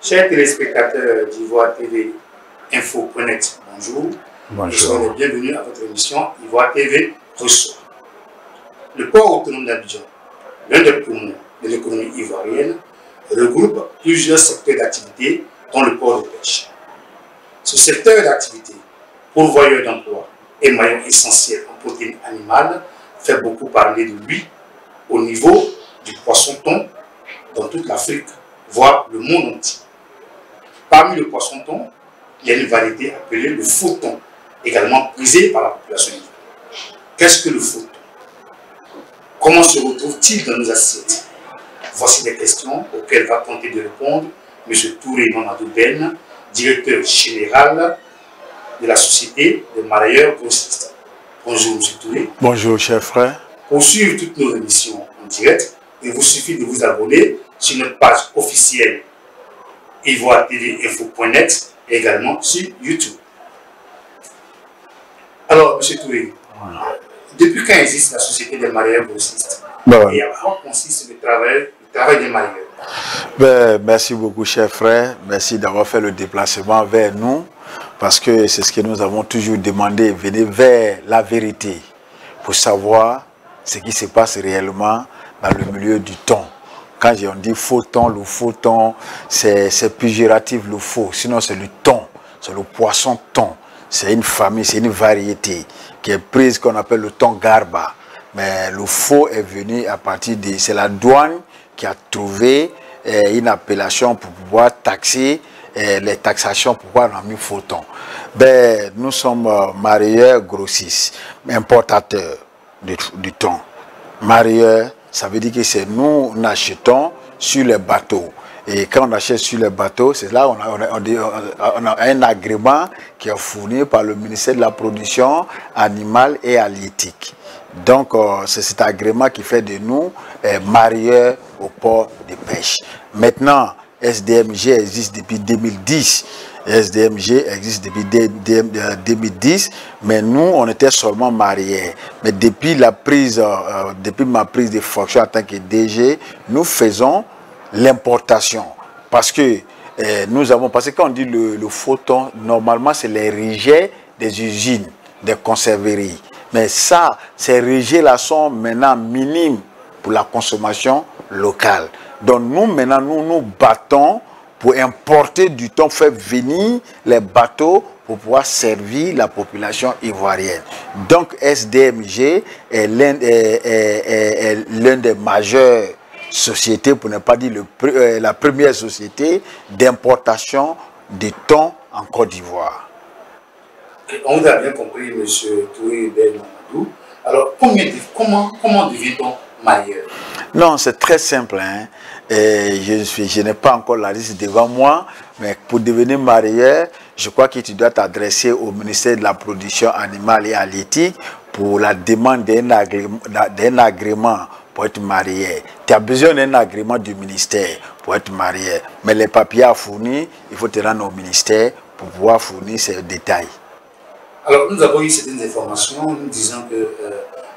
Chers téléspectateurs d'Ivoire TV Info.net, bonjour. Bonjour. Nous sommes les bienvenus à votre émission Ivoire TV reçoit. Le port autonome d'Abidjan, l'un des poumons de l'économie ivoirienne, regroupe plusieurs secteurs d'activité, dont le port de pêche. Ce secteur d'activité, pourvoyeur d'emplois et maillon essentiel en protéines animales, fait beaucoup parler de lui au niveau du poisson-thon dans toute l'Afrique, voire le monde entier. Parmi le poisson-thon, il y a une variété appelée le faux-thon, également prisée par la population ivoirienne. Qu'est-ce que le faux-thon? Comment se retrouve-t-il dans nos assiettes? Voici des questions auxquelles va tenter de répondre M. Touré Mamadou Ben, directeur général de la Société des marailleurs grossistes. Bonjour M. Touré. Bonjour cher frère. Pour suivre toutes nos émissions en direct, il vous suffit de vous abonner sur notre page officielle Ivoire TV Info.net et également sur YouTube. Alors M. Touré, depuis quand existe la Société des marailleurs grossistes? Et à quoi consiste le travail des marailleurs? Merci beaucoup, cher frère. Merci d'avoir fait le déplacement vers nous, parce que c'est ce que nous avons toujours demandé, venir vers la vérité, pour savoir ce qui se passe réellement dans le milieu du thon. Quand on dit faux thon, le faux thon, c'est péjoratif, le faux. Sinon, c'est le thon, c'est le poisson thon. C'est une famille, c'est une variété qui est prise, qu'on appelle le thon garba. Mais le faux est venu à partir de... C'est la douane qui a trouvé une appellation pour pouvoir taxer les taxations, pourquoi on a mis faux thon. Nous sommes marailleurs grossistes, importateurs du thon. Marailleurs, ça veut dire que c'est nous achetons sur les bateaux. Et quand on achète sur les bateaux, c'est là on a un agrément qui est fourni par le ministère de la Production animale et halieutique. Donc, c'est cet agrément qui fait de nous marailleurs au port de pêche. Maintenant, SDMG existe depuis 2010. SDMG existe depuis 2010, mais nous, on était seulement mariés. Mais depuis ma prise de fonction en tant que DG, nous faisons l'importation. Parce que quand on dit le faux thon, normalement, c'est les rejets des usines, des conserveries. Mais ça, ces rejets-là sont maintenant minimes pour la consommation locale. Donc nous, maintenant, nous battons pour importer du thon, faire venir les bateaux pour pouvoir servir la population ivoirienne. Donc SDMG est l'un des majeures sociétés, pour ne pas dire la première société d'importation de thon en Côte d'Ivoire. On vous a bien compris, M. Touré Ben Mamadou. Alors, comment devient-on marailleur? Non, c'est très simple. Hein. Je n'ai pas encore la liste devant moi, mais pour devenir marailleur, je crois que tu dois t'adresser au ministère de la Production animale et halieutique pour la demande d'un agrément pour être marailleur. Tu as besoin d'un agrément du ministère pour être marailleur. Mais les papiers à fournir, il faut te rendre au ministère pour pouvoir fournir ces détails. Alors, nous avons eu certaines informations nous disant que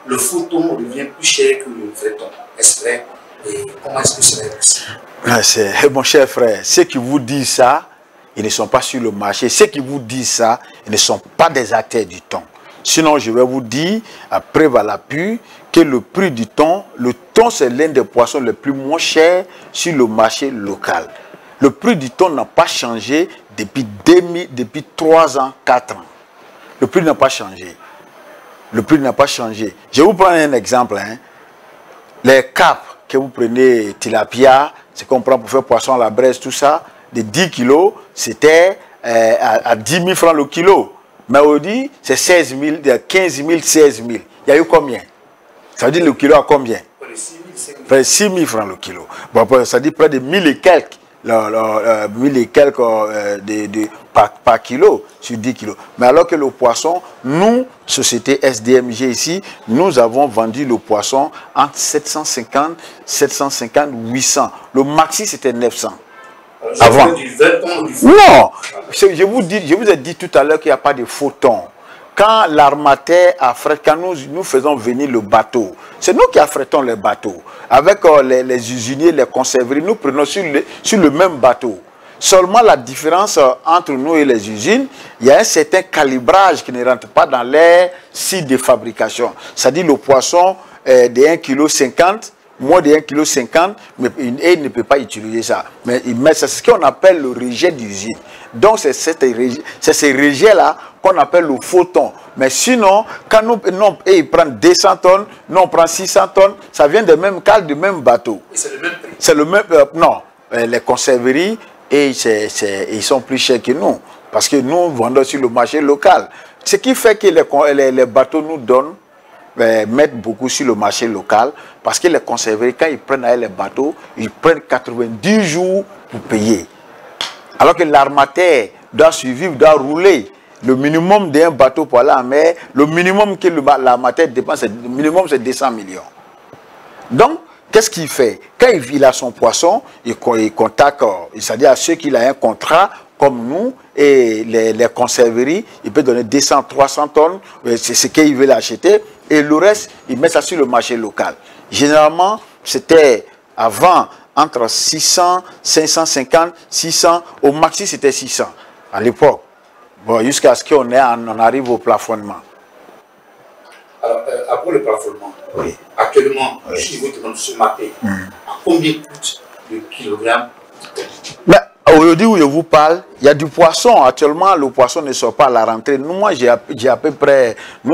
le faux thon devient plus cher que le vrai thon. Est-ce vrai? Et comment est-ce que cela est possible? Mon cher frère, ceux qui vous disent ça, ils ne sont pas sur le marché. Ceux qui vous disent ça, ils ne sont pas des acteurs du thon. Sinon, je vais vous dire, à preuve à l'appui, que le prix du thon, c'est l'un des poissons les plus moins chers sur le marché local. Le prix du thon n'a pas changé depuis 3 ans, 4 ans. Le prix n'a pas changé. Le prix n'a pas changé. Je vais vous prendre un exemple. Hein. Les capes que vous prenez, tilapia, c'est qu'on prend pour faire poisson à la braise, tout ça, de 10 kilos, c'était à 10 000 francs le kilo. Mais aujourd'hui, c'est 16 000, 15 000, 16 000. Il y a eu combien? Ça veut dire le kilo à combien? Près de 6 000 francs le kilo. Bon, ça dit près de 1000 et quelques. 1000 et quelques par kilo sur 10 kilos. Mais alors que le poisson, nous, société SDMG ici, nous avons vendu le poisson entre 750, 800. Le maxi, c'était 900. Avant. Non, je vous ai dit tout à l'heure qu'il n'y a pas de faux thon. Quand l'armateur affrète, quand nous faisons venir le bateau, c'est nous qui affrétons les bateaux. Avec les usiniers, les conserveries, nous prenons sur le même bateau. Seulement la différence entre nous et les usines, il y a un certain calibrage qui ne rentre pas dans les sites de fabrication. C'est-à-dire le poisson de 1,50 kg, moins de 1,50 kg, mais il ne peut pas utiliser ça. Mais c'est ce qu'on appelle le rejet d'usine. Donc c'est ces rejets-là qu'on appelle le faux thon. Mais sinon, quand ils prennent 200 tonnes, nous on prend 600 tonnes, ça vient des mêmes cales, du même bateau. Et c'est le même prix? C'est le même, non, les conserveries, ils sont plus chers que nous. Parce que nous vendons sur le marché local. Ce qui fait que les bateaux nous donnent, mettent beaucoup sur le marché local. Parce que les conserveries, quand ils prennent les bateaux, ils prennent 90 jours pour payer. Alors que l'armateur doit survivre, doit rouler. Le minimum d'un bateau pour aller en mer, le minimum que l'armateur dépense, le minimum c'est 200 millions. Donc, qu'est-ce qu'il fait? Quand il a son poisson, il contacte, c'est-à-dire à ceux qui ont un contrat, comme nous, et les conserveries, il peut donner 200, 300 tonnes, c'est ce qu'ils veulent acheter, et le reste, il met ça sur le marché local. Généralement, c'était avant, entre 600, 550, 600, au maxi c'était 600, à l'époque. Bon, jusqu'à ce qu'on arrive au plafonnement. Alors, après le plafonnement, oui. Actuellement, si vous demandez ce matin, à combien coûte le kilogramme? Aujourd'hui où je vous parle, il y a du poisson. Actuellement, le poisson ne sort pas à la rentrée. Nous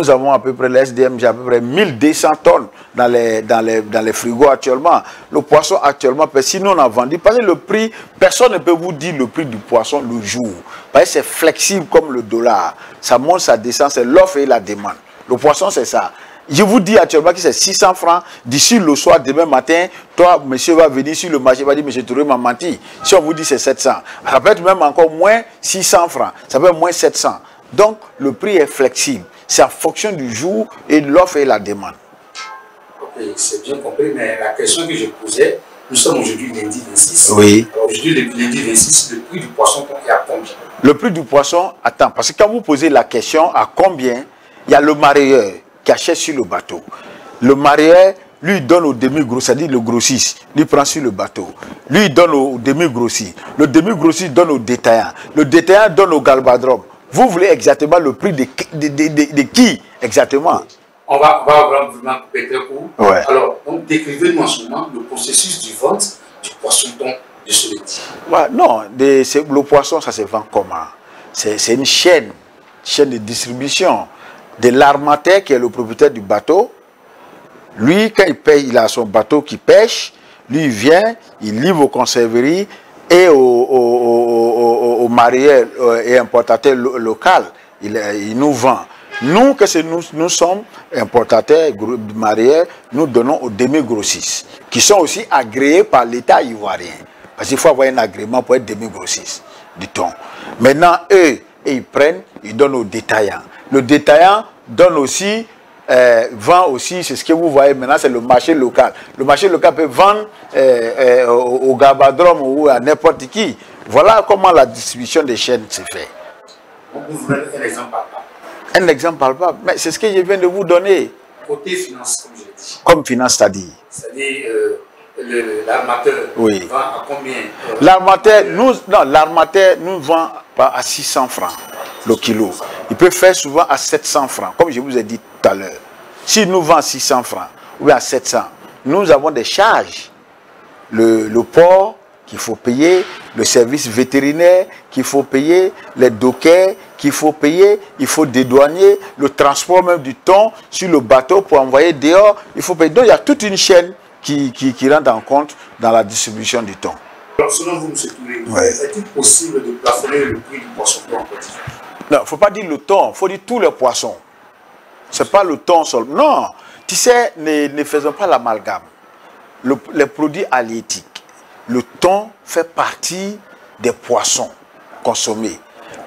avons à peu près, les SDM, j'ai à peu près 1200 tonnes dans les frigos actuellement. Le poisson actuellement, si nous on a vendu, parce que le prix, personne ne peut vous dire le prix du poisson le jour. Parce que c'est flexible comme le dollar. Ça monte, ça descend, c'est l'offre et la demande. Le poisson, c'est ça. Je vous dis actuellement que c'est 600 francs. D'ici le soir, demain matin, toi, monsieur va venir sur le marché, va dire, monsieur Touré m'a menti. Si on vous dit c'est 700, ça peut être même encore moins 600 francs. Ça peut être moins 700. Donc, le prix est flexible. C'est en fonction du jour et de l'offre et la demande. Ok, c'est bien compris, mais la question que je posais, nous sommes aujourd'hui lundi 26. Oui. Aujourd'hui, lundi 26, le prix du poisson est à combien? Le prix du poisson, attends, parce que quand vous posez la question à combien, il y a le mareyeur qui achète sur le bateau. Le mareyeur, lui, donne au demi-grossiste, c'est-à-dire le grossiste, lui prend sur le bateau. Lui, il donne au demi-grossiste. Le demi-grossiste donne au détaillant. Le détaillant donne au galbadrome. Vous voulez exactement le prix de qui exactement? On va vraiment couper très court. Ouais. Alors, décrivez-nous en ce moment le processus du vente du poisson-thon de ce métier. Ouais, non, le poisson, ça se vend comment? C'est une chaîne de distribution. De l'armateur qui est le propriétaire du bateau, lui, quand il paye, il a son bateau qui pêche, lui, il vient, il livre aux conserveries et aux mareyeurs et importateurs locaux. Il nous vend. Nous, nous sommes importateurs, mareyeurs, nous donnons aux demi-grossistes, qui sont aussi agréés par l'État ivoirien. Parce qu'il faut avoir un agrément pour être demi-grossiste du thon. Maintenant, eux, ils prennent, ils donnent aux détaillants. Le détaillant donne aussi, vend aussi, c'est ce que vous voyez maintenant, c'est le marché local. Le marché local peut vendre au gabadrome ou à n'importe qui. Voilà comment la distribution des chaînes se fait. Vous voulez un exemple palpable? Un exemple palpable, mais c'est ce que je viens de vous donner. Côté finance, comme je l'ai dit. Comme finance, c'est-à-dire? C'est-à-dire, l'armateur vend à combien? L'armateur nous vend à 600 francs le kilo. Il peut faire souvent à 700 francs, comme je vous ai dit tout à l'heure. S'il nous vend à 600 francs ou à 700, nous avons des charges. Le port qu'il faut payer, le service vétérinaire qu'il faut payer, les dockers qu'il faut payer, il faut dédouaner, le transport même du thon sur le bateau pour envoyer dehors, il faut payer. Donc il y a toute une chaîne qui rentre en compte dans la distribution du thon. Alors, selon vous, M. Touré, est-il possible de plafonner le prix du poisson en Côte d'Ivoire? Non, il ne faut pas dire le thon, il faut dire tous les poissons. Ce n'est pas le thon seul. Non, tu sais, ne faisons pas l'amalgame. Les produits halieutiques, le thon fait partie des poissons consommés.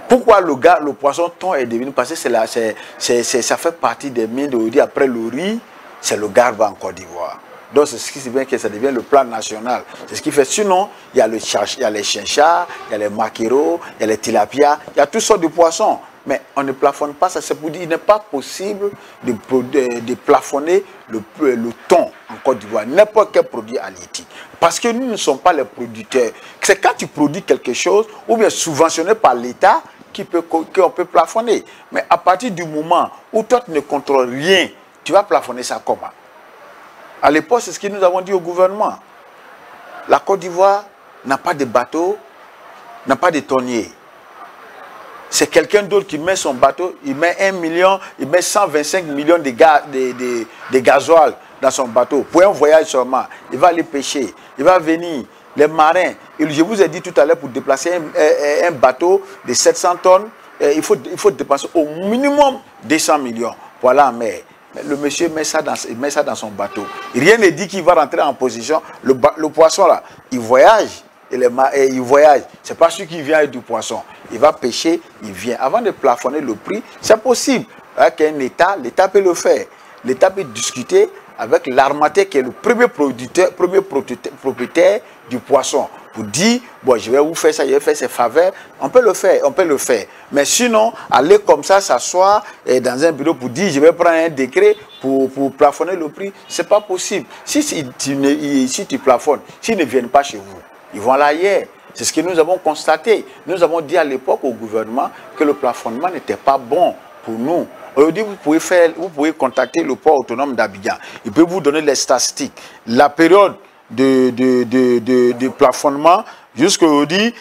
Pourquoi le poisson thon est devenu? Parce que ça fait partie des mines de riz. Après le riz, c'est le garba en Côte d'Ivoire. Donc c'est ce qui fait que ça devient le plan national. C'est ce qui fait. Sinon, il y a les chinchards, il y a les maquereaux, il y a les tilapias, il y a toutes sortes de poissons. Mais on ne plafonne pas ça. C'est pour dire qu'il n'est pas possible de plafonner le thon en Côte d'Ivoire. N'importe quel produit halieutique. Parce que nous ne sommes pas les producteurs. C'est quand tu produis quelque chose, ou bien subventionné par l'État, qu'on peut plafonner. Mais à partir du moment où toi tu ne contrôles rien, tu vas plafonner ça comment? À l'époque, c'est ce que nous avons dit au gouvernement. La Côte d'Ivoire n'a pas de bateau, n'a pas de tonnier. C'est quelqu'un d'autre qui met son bateau, il met 1 million, il met 125 millions de gasoil dans son bateau. Pour un voyage seulement, il va aller pêcher, il va venir. Les marins, je vous ai dit tout à l'heure, pour déplacer un bateau de 700 tonnes, il faut dépenser au minimum 200 millions pour aller en mer. Mais le monsieur met ça dans son bateau. Rien ne dit qu'il va rentrer en position. Le poisson là, il voyage. Il voyage. C'est pas celui qui vient avec du poisson. Il va pêcher, il vient. Avant de plafonner le prix, c'est possible. Avec un État, l'État peut le faire. L'État peut discuter avec l'armateur qui est le premier propriétaire du poisson. Pour dire, bon, je vais vous faire ça, je vais faire ces faveurs. On peut le faire, Mais sinon, aller comme ça, s'asseoir dans un bureau pour dire, je vais prendre un décret pour plafonner le prix, c'est pas possible. Si tu plafonnes, s'ils ne viennent pas chez vous, ils vont aller ailleurs. C'est ce que nous avons constaté. Nous avons dit à l'époque au gouvernement que le plafonnement n'était pas bon pour nous. Aujourd'hui, vous pouvez contacter le port autonome d'Abidjan. Il peut vous donner les statistiques. La période de plafonnement jusqu'aujourd'hui,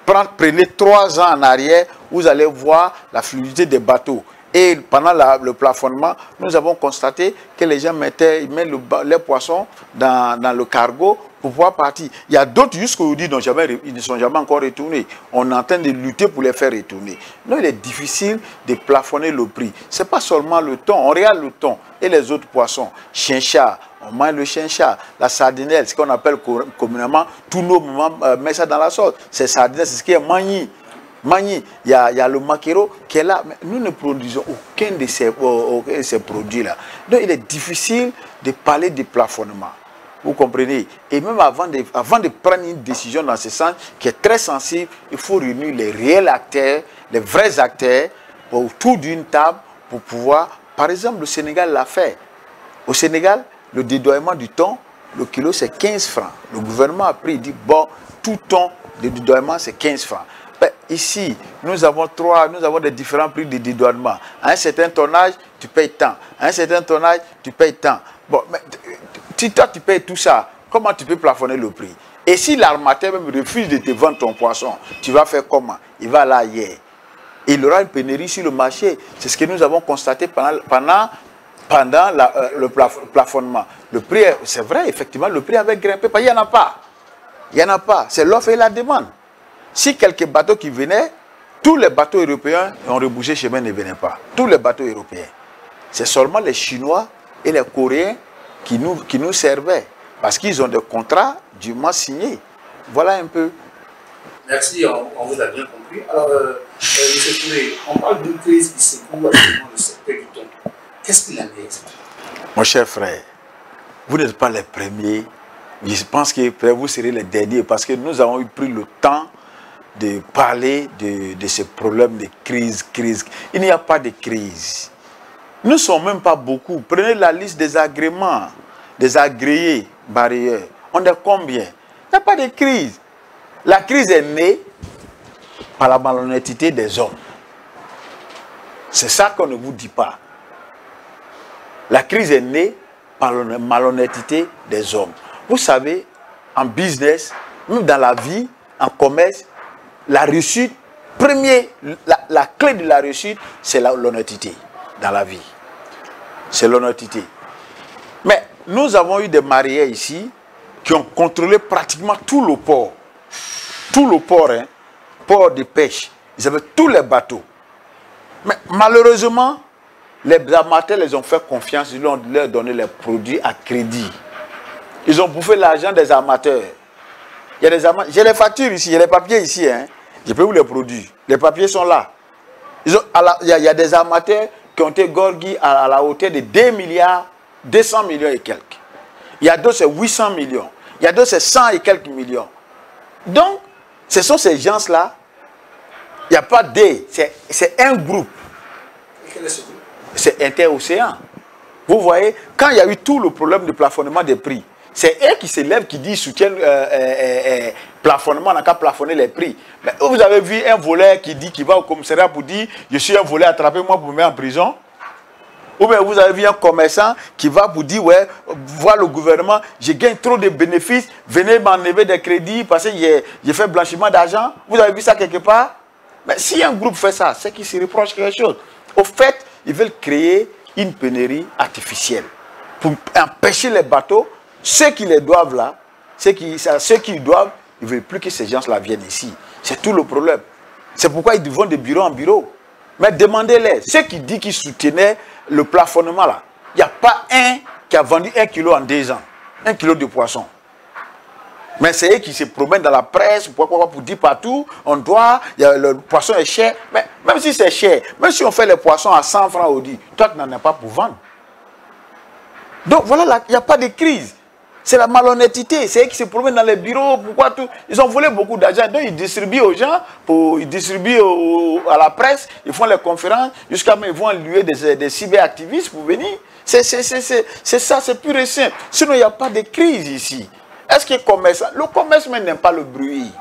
prenez 3 ans en arrière, vous allez voir la fluidité des bateaux. Et pendant le plafonnement, nous avons constaté que les gens mettent les poissons dans le cargo pour pouvoir partir. Il y a d'autres jusqu'aujourd'hui dont ils ne sont jamais encore retournés. On est en train de lutter pour les faire retourner. Donc il est difficile de plafonner le prix. Ce n'est pas seulement le thon. On regarde le thon et les autres poissons. Chien-chat, on mange le chien-chat. La sardinelle, ce qu'on appelle communément, tous nos moments mettent ça dans la sauce. C'est sardinelle, c'est ce qui est magni. Il y a le maquereau qui est là. Mais nous ne produisons aucun de ces produits-là. Donc il est difficile de parler de plafonnement. Vous comprenez? Et même avant de prendre une décision dans ce sens, qui est très sensible, il faut réunir les réels acteurs, les vrais acteurs, autour d'une table pour pouvoir... Par exemple, le Sénégal l'a fait. Au Sénégal, le dédoiement du thon, le kilo, c'est 15 francs. Le gouvernement a pris, il dit, bon, tout thon de dédoiement, c'est 15 francs. Ben, ici, nous avons des différents prix de dédouanement. À un certain tonnage, tu payes tant. À un certain tonnage, tu payes tant. Bon, mais si toi, tu payes tout ça, comment tu peux plafonner le prix? Et si l'armateur même refuse de te vendre ton poisson, tu vas faire comment? Il va là ailleurs. Il aura une pénurie sur le marché. C'est ce que nous avons constaté pendant le plafonnement. Le prix, c'est vrai, effectivement, le prix avait grimpé. Il n'y en a pas. Il n'y en a pas. C'est l'offre et la demande. Si quelques bateaux qui venaient, tous les bateaux européens ont rebouché chemin, ne venaient pas. Tous les bateaux européens. C'est seulement les Chinois et les Coréens qui nous servaient. Parce qu'ils ont des contrats dûment signés. Voilà un peu. Merci, on vous a bien compris. Alors, M. Touré, on parle d'une crise qui secoue actuellement le secteur du thon. Qu'est-ce qu'il en est exactement? Mon cher frère, vous n'êtes pas les premiers. Je pense que vous serez les derniers parce que nous avons pris le temps de parler de ces problèmes de crise. Il n'y a pas de crise. Nous ne sommes même pas beaucoup. Prenez la liste des agréments, des agréés barrières. On est combien? Il n'y a pas de crise. La crise est née par la malhonnêteté des hommes. C'est ça qu'on ne vous dit pas. La crise est née par la malhonnêteté des hommes. Vous savez, en business, même dans la vie, en commerce, la réussite, la clé de la réussite, c'est l'honnêteté dans la vie. C'est l'honnêteté. Mais nous avons eu des mareyeurs ici qui ont contrôlé pratiquement tout le port. Tout le port, hein, port de pêche. Ils avaient tous les bateaux. Mais malheureusement, les amateurs les ont fait confiance, ils ont leur donné les produits à crédit. Ils ont bouffé l'argent des amateurs. Il y a des amateurs. J'ai les factures ici, il y a les papiers ici. Hein. Je peux vous les produire. Les papiers sont là. Il y a des amateurs qui ont été gorgis à la hauteur de 2 milliards, 200 millions et quelques. Il y a d'autres, c'est 800 millions. Il y a d'autres, c'est 100 et quelques millions. Donc, ce sont ces gens-là. Il n'y a pas des, c'est un groupe. Quel est ce groupe? C'est Inter-Océan. Vous voyez, quand il y a eu tout le problème de plafonnement des prix, c'est eux qui se lèvent, qui disent soutiennent plafonnement, on n'a qu'à plafonner les prix. Mais vous avez vu un voleur qui dit qu'il va au commissariat pour dire je suis un voleur, attrapez-moi pour me mettre en prison. Ou bien vous avez vu un commerçant qui va vous dire ouais, voir le gouvernement, je gagne trop de bénéfices, venez m'enlever des crédits parce que j'ai fait blanchiment d'argent. Vous avez vu ça quelque part? Mais si un groupe fait ça, c'est qu'il se reproche quelque chose. Au fait, ils veulent créer une pénurie artificielle pour empêcher les bateaux. Ceux qui les doivent là, ceux qui doivent, ils ne veulent plus que ces gens-là viennent ici. C'est tout le problème. C'est pourquoi ils vont de bureau en bureau. Mais demandez-les, ceux qui disent qu'ils soutenaient le plafonnement là, il n'y a pas un qui a vendu 1 kilo en 2 ans. 1 kilo de poisson. Mais c'est eux qui se promènent dans la presse pour dire partout, on doit, le poisson est cher. Mais même si c'est cher, même si on fait les poissons à 100 francs au dit, toi tu n'en as pas pour vendre. Donc voilà, il n'y a pas de crise. C'est la malhonnêteté. C'est eux qui se promènent dans les bureaux. Pourquoi tout? Ils ont volé beaucoup d'argent. Donc ils distribuent aux gens, ils distribuent à la presse, ils font les conférences, jusqu'à même ils vont louer des cyberactivistes pour venir. C'est ça, c'est pur et simple. Sinon il n'y a pas de crise ici. Est-ce que le commerce même n'aime pas le bruit?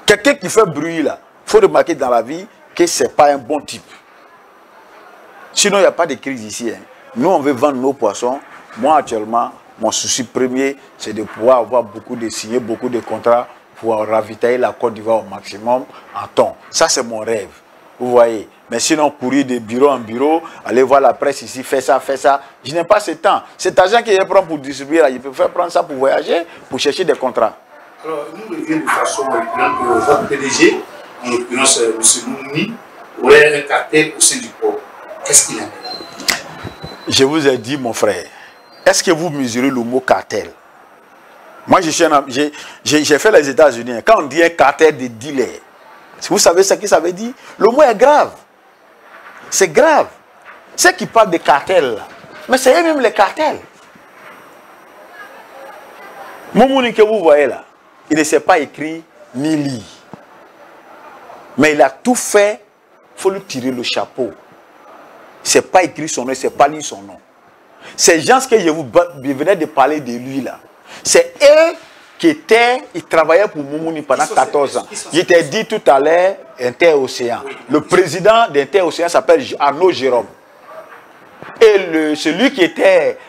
Quelqu'un qui fait bruit là, il faut remarquer dans la vie que ce n'est pas un bon type. Sinon il n'y a pas de crise ici. Hein. Nous on veut vendre nos poissons. Moi actuellement, mon souci premier, c'est de pouvoir avoir signer beaucoup de contrats pour ravitailler la Côte d'Ivoire au maximum en thon. Ça, c'est mon rêve. Vous voyez. Mais sinon, courir de bureau en bureau, aller voir la presse ici, faire ça. Je n'ai pas ce temps. Cet argent qu'il prend pour distribuer, là, il peut faire prendre ça pour voyager, pour chercher des contrats. Alors, nous revenons de façon que votre PDG, en l'occurrence M. Moumouni, aurait un cartel au sein du port. Qu'est-ce qu'il en est? Je vous ai dit, mon frère. Est-ce que vous mesurez le mot cartel? Moi, j'ai fait les États-Unis. Quand on dit un cartel de dealers, vous savez ce que ça veut dire? Le mot est grave. C'est grave. Ceux qui parlent de cartel, là, mais c'est eux-mêmes les cartels. Moumouni que vous voyez là, il ne sait pas écrire ni lire. Mais il a tout fait, il faut lui tirer le chapeau. Il ne sait pas écrire son nom, il ne sait pas lire son nom. Ces gens que je venais de parler de lui là, c'est eux ils travaillaient pour Moumouni pendant 14 ans. Je t'ai dit tout à l'heure, Inter-Océan. Le président d'Inter-Océan s'appelle Arnaud Jérôme. Et celui qui était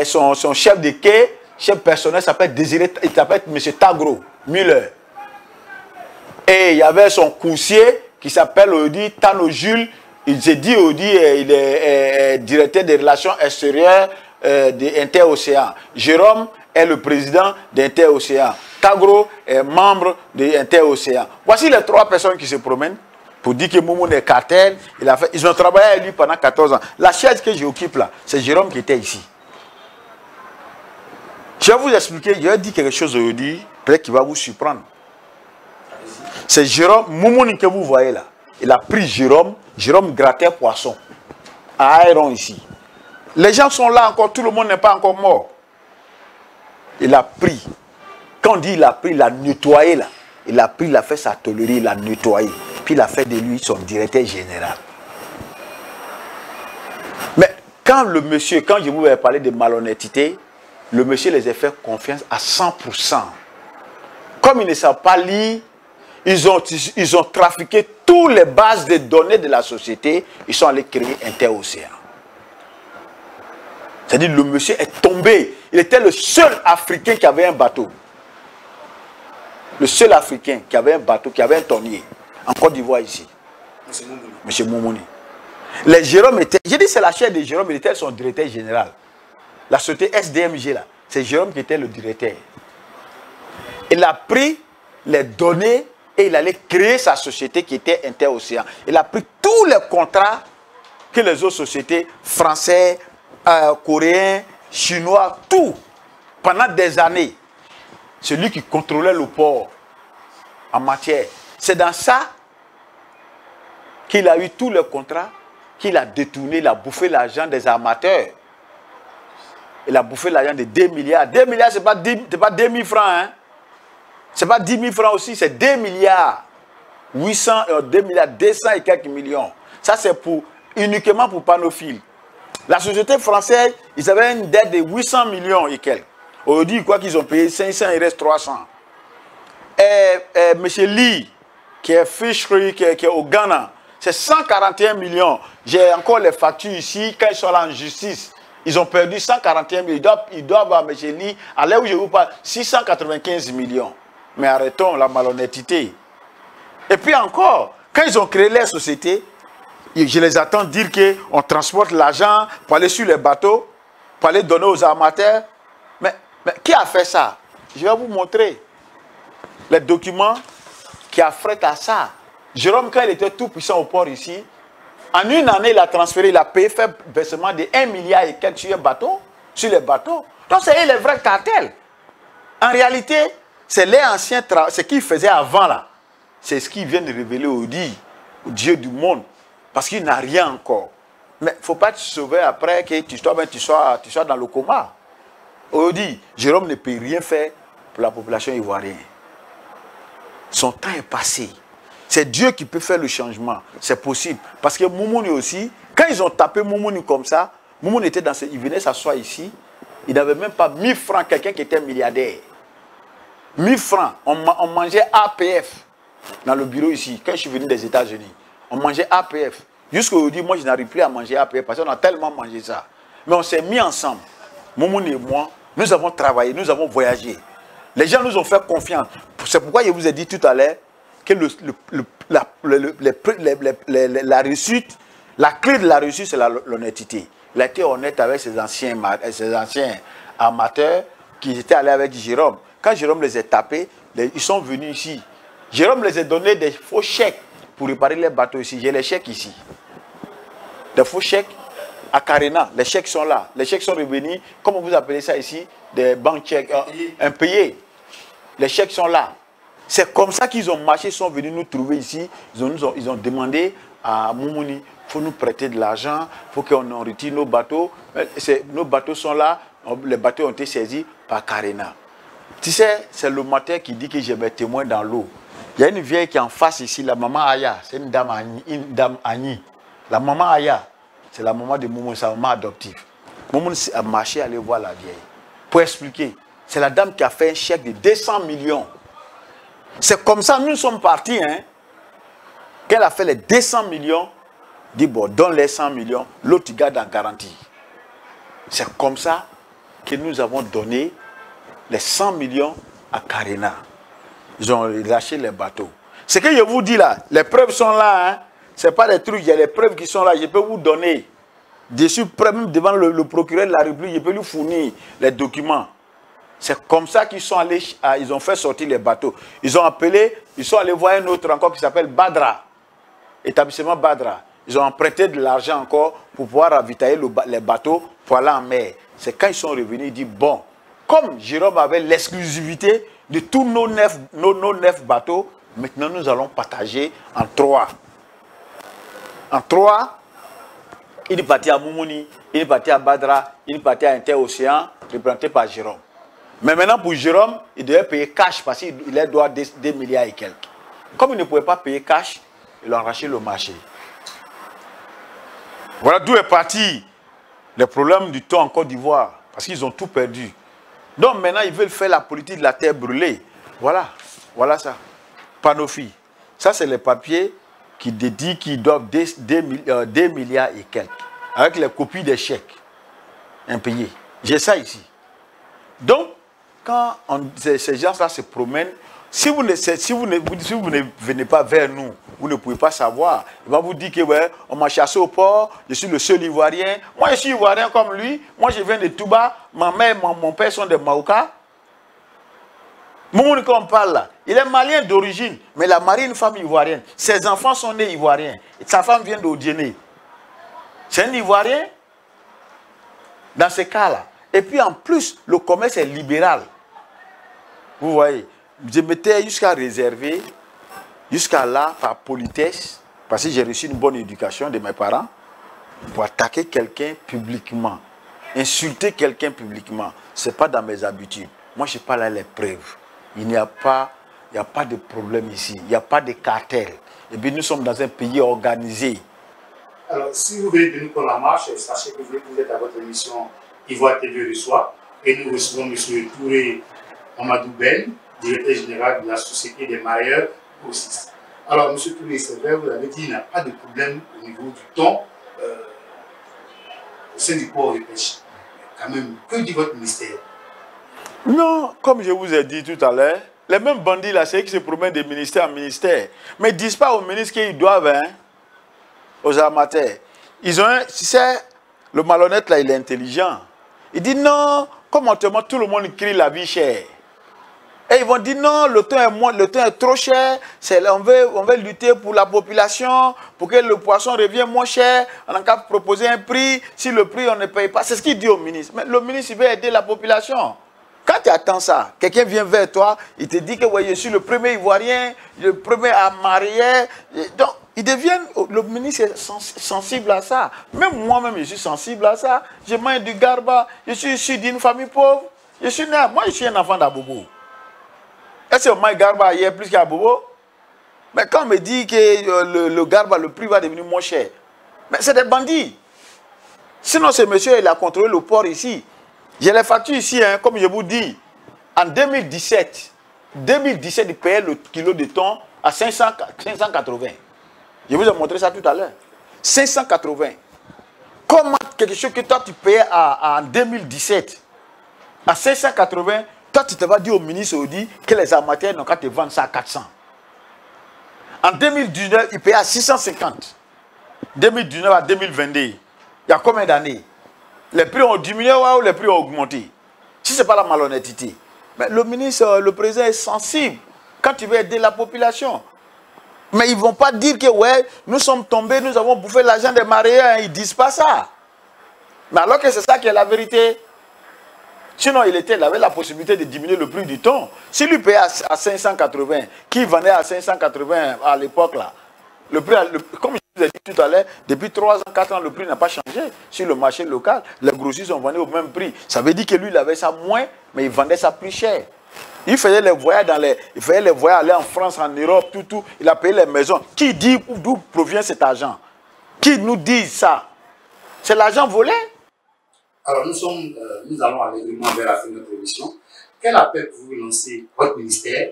son chef de quai, chef personnel, s'appelle M. Tagro Müller. Et il y avait son coursier qui s'appelle Tano Jules. Il s'est dit, il est directeur des relations extérieures d'Inter-Océan. Jérôme est le président d'Inter-Océan. Tagro est membre d'Inter-Océan. Voici les 3 personnes qui se promènent pour dire que Momo est cartel. Ils ont travaillé avec lui pendant 14 ans. La chaise que j'occupe là, c'est Jérôme qui était ici. Je vais vous expliquer, je vais dire quelque chose aujourd'hui, peut-être qu'il va vous surprendre. C'est Jérôme, Momo que vous voyez là. Il a pris Jérôme grattait poisson à Aéron ici. Les gens sont là encore, tout le monde n'est pas encore mort. Il a pris, quand on dit il a pris, il a nettoyé là. Il a pris, il a fait sa tôlerie, il a nettoyé. Puis il a fait de lui son directeur général. Mais quand je vous ai parlé de malhonnêteté, le monsieur les a fait confiance à 100%. Comme ils ne savent pas lire, ils ont trafiqué toutes les bases de données de la société. Ils sont allés créer Inter-Océan. C'est-à-dire le monsieur est tombé. Il était le seul Africain qui avait un bateau. Le seul Africain qui avait un bateau, qui avait un tonnier. En Côte d'Ivoire ici. M. Moumouni. Les Jérôme étaient... J'ai dit c'est la chaire de Jérôme, il était son directeur général. La société SDMG là. C'est Jérôme qui était le directeur. Il a pris les données et il allait créer sa société qui était Inter-Océan. Il a pris tous les contrats que les autres sociétés, français, coréens, chinois, tout, pendant des années. C'est lui qui contrôlait le port en matière. C'est dans ça qu'il a eu tous les contrats, qu'il a détourné, il a bouffé l'argent des armateurs. Il a bouffé l'argent de 2 milliards. 2 milliards, ce n'est pas 2 000 francs, hein. Ce n'est pas 10 000 francs aussi, c'est 2 milliards. 2 milliards 200 et quelques millions. Ça, c'est pour uniquement pour Panophile. La société française, ils avaient une dette de 800 millions et quelques. Aujourd'hui, quoi qu'ils ont payé 500, il reste 300. Et M. Lee, qui est fishery, qui est au Ghana, c'est 141 millions. J'ai encore les factures ici, quand ils sont là en justice. Ils ont perdu 141 millions. Ils doivent avoir, M. Lee, à l'heure où je vous parle, 695 millions. Mais arrêtons la malhonnêteté. Et puis encore, quand ils ont créé les sociétés, je les attends dire qu'on transporte l'argent pour aller sur les bateaux, pour aller donner aux amateurs. Mais qui a fait ça? Je vais vous montrer les documents qui affrètent à ça. Jérôme, quand il était tout puissant au port ici, en une année, il a transféré, il a payé, fait versement de 1 milliard et quelques sur un bateau, sur les bateaux. Donc c'est les vrais cartels. En réalité, c'est les anciens, ce qu'ils faisaient avant là. C'est ce qu'ils viennent de révéler au Dieu du monde. Parce qu'il n'a rien encore. Mais il ne faut pas te sauver après que tu sois dans le coma. Aujourd'hui, Jérôme ne peut rien faire pour la population ivoirienne. Son temps est passé. C'est Dieu qui peut faire le changement. C'est possible. Parce que Moumouni aussi, quand ils ont tapé Moumouni comme ça, Moumouni était il venait s'asseoir ici. Il n'avait même pas 1000 francs, quelqu'un qui était milliardaire. 1000 francs. On mangeait APF dans le bureau ici, quand je suis venu des États-Unis. On mangeait APF. Jusqu'à aujourd'hui, moi, je n'arrive plus à manger APF parce qu'on a tellement mangé ça. Mais on s'est mis ensemble. Moumouni et moi, nous avons travaillé, nous avons voyagé. Les gens nous ont fait confiance. C'est pourquoi je vous ai dit tout à l'heure que la réussite, la clé de la réussite, c'est l'honnêteté. Il a été honnête avec ses anciens amateurs qui étaient allés avec Jérôme. Quand Jérôme les a tapés, ils sont venus ici. Jérôme les a donné des faux chèques pour réparer les bateaux ici. J'ai les chèques ici. Des faux chèques à Carena. Les chèques sont là. Les chèques sont revenus, comment vous appelez ça ici? Des banques chèques impayés. Les chèques sont là. C'est comme ça qu'ils ont marché, ils sont venus nous trouver ici. Ils ont demandé à Moumouni, il faut nous prêter de l'argent, il faut qu'on retire nos bateaux. Nos bateaux sont là, les bateaux ont été saisis par Carena. Tu sais, c'est le matin qui dit que j'ai mes témoins dans l'eau. Il y a une vieille qui est en face ici, la maman Aya, c'est une dame Agni. La maman Aya, c'est la maman de Moumouni, sa maman adoptive. Moumouni a marché, aller voir la vieille. Pour expliquer, c'est la dame qui a fait un chèque de 200 millions. C'est comme ça, nous sommes partis, hein. Qu'elle a fait les 200 millions, dit bon, donne les 100 millions, l'autre garde en garantie. C'est comme ça que nous avons donné les 100 millions à Carena. Ils ont lâché les bateaux. Ce que je vous dis là, les preuves sont là, hein. Ce n'est pas des trucs, il y a les preuves qui sont là, je peux vous donner. Dessus, même devant le procureur de la République, je peux lui fournir les documents. C'est comme ça qu'ils sont allés, ils ont fait sortir les bateaux. Ils ont appelé, ils sont allés voir un autre encore qui s'appelle Badra, établissement Badra. Ils ont emprunté de l'argent encore pour pouvoir ravitailler les bateaux pour aller en mer. C'est quand ils sont revenus, ils disent, bon, comme Jérôme avait l'exclusivité de tous nos 9 bateaux, maintenant nous allons partager en 3. En 3, il est parti à Moumouni, il est parti à Badra, il est parti à Inter-Océan, représenté par Jérôme. Mais maintenant, pour Jérôme, il devait payer cash parce qu'il doit 2 milliards et quelques. Comme il ne pouvait pas payer cash, il a arraché le marché. Voilà d'où est parti le problème du thon en Côte d'Ivoire. Parce qu'ils ont tout perdu. Donc maintenant, ils veulent faire la politique de la terre brûlée. Voilà, voilà ça. Panophile. Ça, c'est les papiers qui dédient qu'ils doivent 2 milliards et quelques. Avec les copies des chèques impayés. J'ai ça ici. Donc, quand ces gens-là se promènent, si vous ne venez pas vers nous, vous ne pouvez pas savoir. Il va vous dire que ouais, on m'a chassé au port, je suis le seul Ivoirien. Moi, je suis Ivoirien comme lui. Moi, je viens de Touba. Ma mère et mon père sont de Maouka. Moumouni, quand on parle là, il est malien d'origine, mais il a marié une femme ivoirienne. Ses enfants sont nés ivoiriens. Sa femme vient d'Odiéné. C'est un Ivoirien dans ce cas-là. Et puis en plus, le commerce est libéral. Vous voyez, je m'étais jusqu'à réserver, jusqu'à là, par politesse, parce que j'ai reçu une bonne éducation de mes parents, pour attaquer quelqu'un publiquement, insulter quelqu'un publiquement. Ce n'est pas dans mes habitudes. Moi, je parle à les preuves. Il n'y a pas de problème ici. Il n'y a pas de cartel. Et puis nous sommes dans un pays organisé. Alors, si vous venez de nous prendre la marche, sachez que vous êtes à votre émission Ivoire TV reçoit et nous recevons M. Touré Mamadou Ben, directeur général de la Société des marieurs grossistes. Alors, M. Touré, c'est vrai, vous l'avez dit, il n'y a pas de problème au niveau du thon au sein du port de pêche. Quand même, que dit votre ministère? Non, comme je vous ai dit tout à l'heure, les mêmes bandits là, c'est eux qui se promènent de ministère en ministère. Mais ils ne disent pas aux ministres qu'ils doivent, hein, aux armateurs. Ils ont un, tu sais, le malhonnête là, il est intelligent. Il dit non, comment tout le monde crie la vie chère. Et ils vont dire non, le temps est trop cher, on veut lutter pour la population, pour que le poisson revienne moins cher, on a qu'à proposer un prix, si le prix on ne paye pas. C'est ce qu'il dit au ministre. Mais le ministre il veut aider la population. Quand tu attends ça, quelqu'un vient vers toi, il te dit que ouais, je suis le premier Ivoirien, le premier à marier. Donc, il devient, le ministre est sensible à ça. Même moi-même, je suis sensible à ça. Je mange du garba, je suis issu d'une famille pauvre. Moi, je suis un enfant d'Abobo. Est-ce que my garba hier plus qu'à Bobo? Mais quand on me dit que le garba, le prix va devenir moins cher, mais c'est des bandits. Sinon, ce monsieur, il a contrôlé le port ici. J'ai les factures ici, hein, comme je vous dis. En 2017, il payait le kilo de thon à 580. Je vous ai montré ça tout à l'heure. 580. Comment quelque chose que toi, tu payais en 2017 à 580, toi, tu te vas dire au ministre Audi que les amateurs n'ont qu'à te vendre ça à 400. En 2019, il payait à 650. 2019 à 2022, il y a combien d'années? Les prix ont diminué ou les prix ont augmenté? Si ce n'est pas la malhonnêteté. Mais le ministre, le président est sensible quand il veut aider la population. Mais ils ne vont pas dire que ouais, nous sommes tombés, nous avons bouffé l'argent des mariés. Ils ne disent pas ça. Mais alors que c'est ça qui est la vérité. Sinon, il avait la possibilité de diminuer le prix du thon. S'il lui payait à 580, qui vendait à 580 à l'époque là, le prix, comme je vous ai dit tout à l'heure, depuis 3 ans, 4 ans, le prix n'a pas changé sur le marché local. Les grossistes ont vendu au même prix. Ça veut dire que lui, il avait ça moins, mais il vendait ça plus cher. Il faisait les voyages aller en France, en Europe, tout. Il a payé les maisons. Qui dit d'où provient cet argent? Qui nous dit ça? C'est l'argent volé? Alors, nous allons allègrement vers la fin de notre émission. Quel appel pouvez-vous lancer votre ministère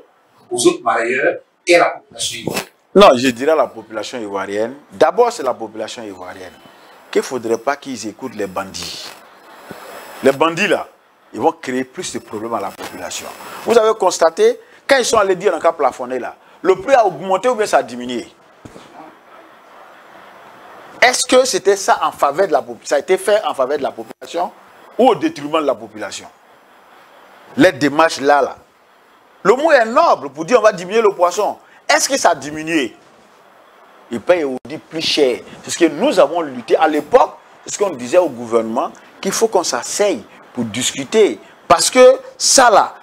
aux autres marieurs et à la population ivoirienne? Non, je dirais à la population ivoirienne. D'abord, c'est la population ivoirienne. Qu'il ne faudrait pas qu'ils écoutent les bandits. Les bandits, là, ils vont créer plus de problèmes à la population. Vous avez constaté, quand ils sont allés dire en cas plafonné, là, le prix a augmenté ou bien ça a diminué? Est-ce que c'était ça en faveur de la population? Ça a été fait en faveur de la population ou au détriment de la population? Les démarches là. Le mot est noble pour dire on va diminuer le poisson. Est-ce que ça a diminué? Il paye aujourd'hui plus cher. C'est ce que nous avons lutté à l'époque. C'est ce qu'on disait au gouvernement, qu'il faut qu'on s'asseye pour discuter. Parce que ça là,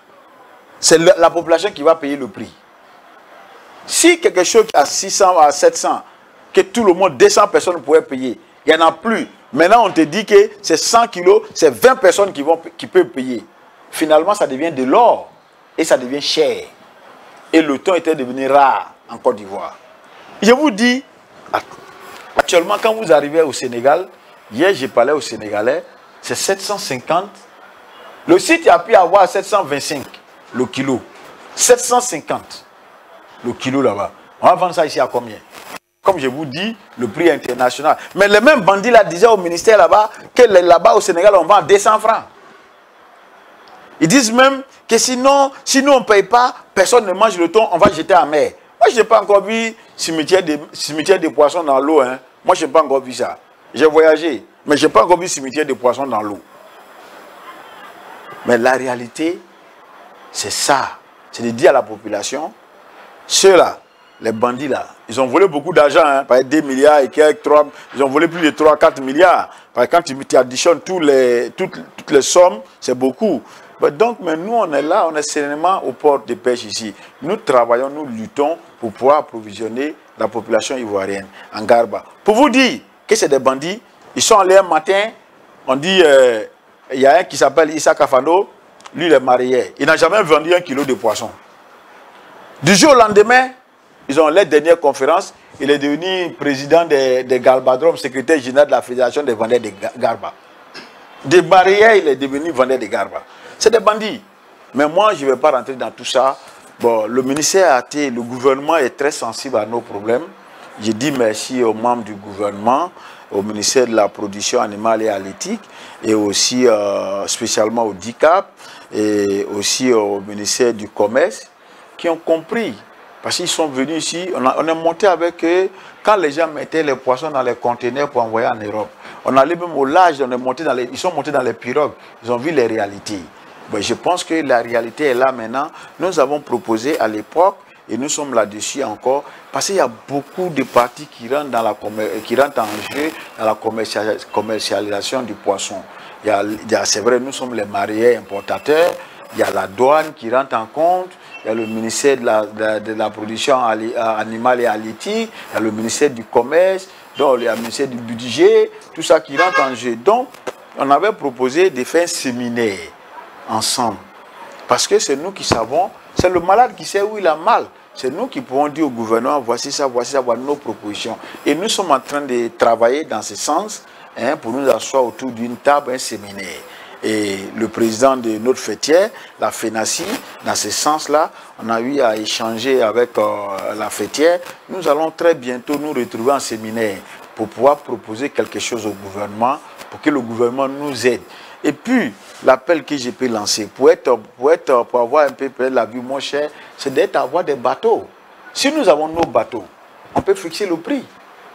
c'est la population qui va payer le prix. Si quelque chose qui est à 600 à 700, que tout le monde, 200 personnes pourraient payer. Il n'y en a plus. Maintenant, on te dit que c'est 100 kilos, c'est 20 personnes qui peuvent payer. Finalement, ça devient de l'or et ça devient cher. Et le thon était devenu rare en Côte d'Ivoire. Je vous dis, actuellement, quand vous arrivez au Sénégal, hier, j'ai parlé aux Sénégalais, c'est 750. Le site a pu avoir 725 le kilo. 750 le kilo là-bas. On va vendre ça ici à combien? Comme je vous dis, le prix est international. Mais les mêmes bandits là disaient au ministère là-bas que là-bas au Sénégal, on vend 200 francs. Ils disent même que sinon, si nous on ne paye pas, personne ne mange le thon, on va jeter en mer. Moi, je n'ai pas encore vu cimetière de poissons dans l'eau. Hein. Moi, je n'ai pas encore vu ça. J'ai voyagé, mais je n'ai pas encore vu cimetière de poissons dans l'eau. Mais la réalité, c'est ça. C'est de dire à la population, ceux-là, les bandits là, ils ont volé beaucoup d'argent, hein, par 2 milliards et quelques, 3, ils ont volé plus de 3-4 milliards. Parce que quand tu additionnes toutes les sommes, c'est beaucoup. Donc, mais nous, on est là, on est sereinement au port de pêche ici. Nous travaillons, nous luttons pour pouvoir approvisionner la population ivoirienne en garba. Pour vous dire que c'est des bandits, ils sont allés un matin, on dit, il y a un qui s'appelle Issa Kafando, lui il est marié. Il n'a jamais vendu 1 kilo de poisson. Du jour au lendemain, ils ont les dernières conférences, il est devenu président des Garbadromes, secrétaire général de la Fédération des vendeurs de Garba. Des barrières, il est devenu vendeur de Garba. C'est des bandits. Mais moi, je ne vais pas rentrer dans tout ça. Bon, le ministère a été, le gouvernement est très sensible à nos problèmes. Je dis merci aux membres du gouvernement, au ministère de la production animale et halieutique, et aussi spécialement au DICAP, et aussi au ministère du commerce, qui ont compris. Parce qu'ils sont venus ici, on est monté avec eux, quand les gens mettaient les poissons dans les conteneurs pour envoyer en Europe. On allait même au large, ils sont montés dans les pirogues, ils ont vu les réalités. Ben, je pense que la réalité est là maintenant. Nous avons proposé à l'époque, et nous sommes là-dessus encore, parce qu'il y a beaucoup de parties qui rentrent, en jeu dans la commercialisation du poisson. C'est vrai, nous sommes les mareyeurs importateurs, il y a la douane qui rentre en compte, il y a le ministère de la production animale et halieutique, il y a le ministère du commerce, donc il y a le ministère du budget, tout ça qui rentre en jeu. Donc, on avait proposé de faire un séminaire ensemble. Parce que c'est nous qui savons, c'est le malade qui sait où il a mal. C'est nous qui pouvons dire au gouvernement, voici ça, voilà nos propositions. Et nous sommes en train de travailler dans ce sens, hein, pour nous asseoir autour d'une table, un séminaire. Et le président de notre fêtière, la FENACI, dans ce sens-là, on a eu à échanger avec la fêtière. Nous allons très bientôt nous retrouver en séminaire pour pouvoir proposer quelque chose au gouvernement, pour que le gouvernement nous aide. Et puis, l'appel que je peux lancer, pour avoir un peu la vie moins chère, c'est d'avoir des bateaux. Si nous avons nos bateaux, on peut fixer le prix.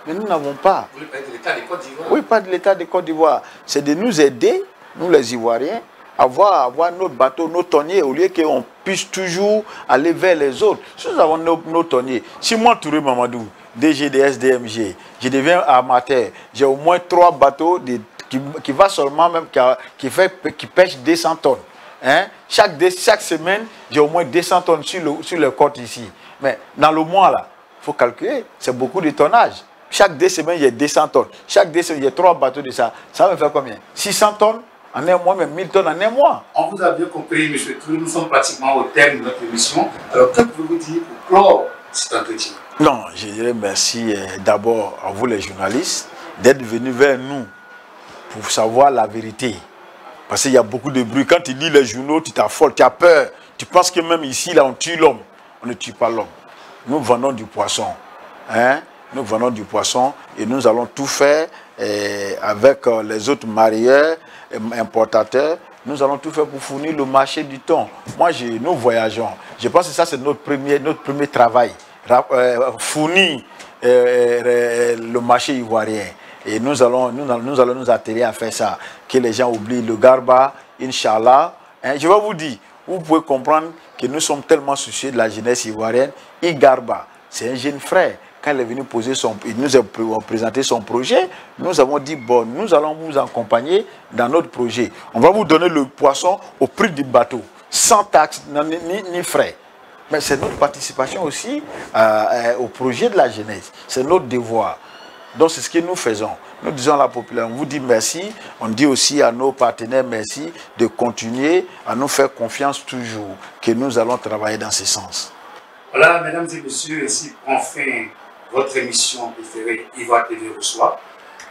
Mais nous n'avons pas. Vous voulez parler de l'État de Côte d'Ivoire? Oui, pas de l'État de Côte d'Ivoire. C'est de nous aider, nous les Ivoiriens, à avoir notre bateau, nos tonniers, au lieu qu'on puisse toujours aller vers les autres. Si nous avons nos tonniers, si moi, Touré Mamadou, DGDS, DMG, je deviens amateur, j'ai au moins 3 bateaux qui va seulement même, qui pêche 200 tonnes. Hein? Chaque semaine, j'ai au moins 200 tonnes sur le côte ici. Mais dans le mois là, il faut calculer, c'est beaucoup de tonnage. Chaque 2 semaines, il y a 200 tonnes. Chaque 2 semaines, il y a 3 bateaux de ça. Ça va me faire combien? 600 tonnes en un mois, même 1000 tonnes en un mois. On vous a bien compris, M. Touré, nous sommes pratiquement au terme de notre émission. Alors, que pouvez-vous dire pour clore cet entretien? Non, je dirais merci d'abord à vous les journalistes d'être venus vers nous pour savoir la vérité. Parce qu'il y a beaucoup de bruit. Quand tu lis les journaux, tu t'affoles, tu as peur. Tu penses que même ici, là, on tue l'homme. On ne tue pas l'homme. Nous vendons du poisson. Hein? Nous vendons du poisson et nous allons tout faire avec les autres mareyeurs, importateurs. Nous allons tout faire pour fournir le marché du thon. Moi, nous voyageons. Je pense que ça, c'est notre premier travail. Fournir le marché ivoirien. Et nous allons nous atteler à faire ça. Que les gens oublient le Garba, Inch'Allah. Hein, je vais vous dire, vous pouvez comprendre que nous sommes tellement soucieux de la jeunesse ivoirienne. Garba, c'est un jeune frère. Quand il est venu il nous a présenté son projet, nous avons dit, bon, nous allons vous accompagner dans notre projet. On va vous donner le poisson au prix du bateau, sans taxe ni frais. Mais c'est notre participation aussi au projet de la jeunesse. C'est notre devoir. Donc c'est ce que nous faisons. Nous disons à la population, on vous dit merci. On dit aussi à nos partenaires merci de continuer à nous faire confiance toujours, que nous allons travailler dans ce sens. Voilà, mesdames et messieurs, ici prend fin votre émission préférée, Ivoire TV reçoit.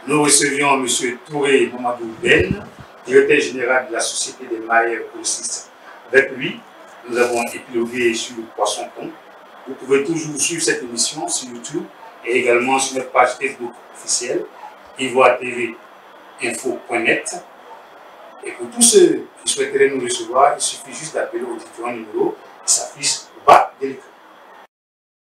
Nous recevions M. Touré Mamadou Ben, directeur général de la Société des mareyeurs grossistes. Avec lui, nous avons épilogué sur le poisson-thon. Vous pouvez toujours suivre cette émission sur YouTube et également sur notre page Facebook officielle, Ivoire TV Info.net. Et pour tous ceux qui souhaiteraient nous recevoir, il suffit juste d'appeler aux différents numéros qui s'affichent au bas de l'écran.